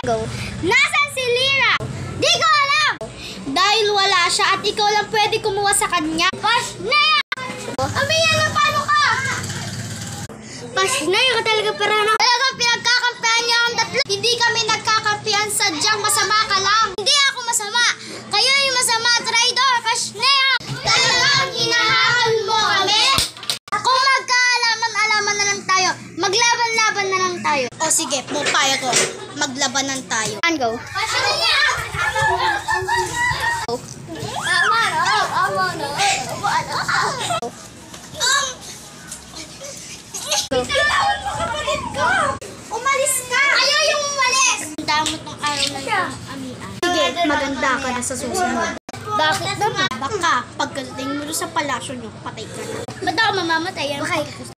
Go. Nasaan si Lyra? Di ko alam! Dahil wala siya at ikaw lang pwede kumuha sa kanya. Pasnaya! Amiya, paano ka? Pasnaya ka talaga, pero ano? Talagang pinagkakampihan niya ang tatlo. Hindi kami nagkakampihan, sadyang masama ka lang. Hindi ako masama. Kayo yung masama, traidor. Pasnaya! Talagang hinahakal mo kami? Kung magkaalaman-alaman na lang tayo, maglaban-laban na lang tayo. O sige, pupaya ko. Maglabanan tayo. And go. Umalis ka! Ayaw yung umalis! Ang damot ng araw na yun, Amian. Sige, maganda ka na sa susunod. Bakit naman? Baka pagdating mo sa palasyo nyo, patay ka na. Ba't ako mamamatay?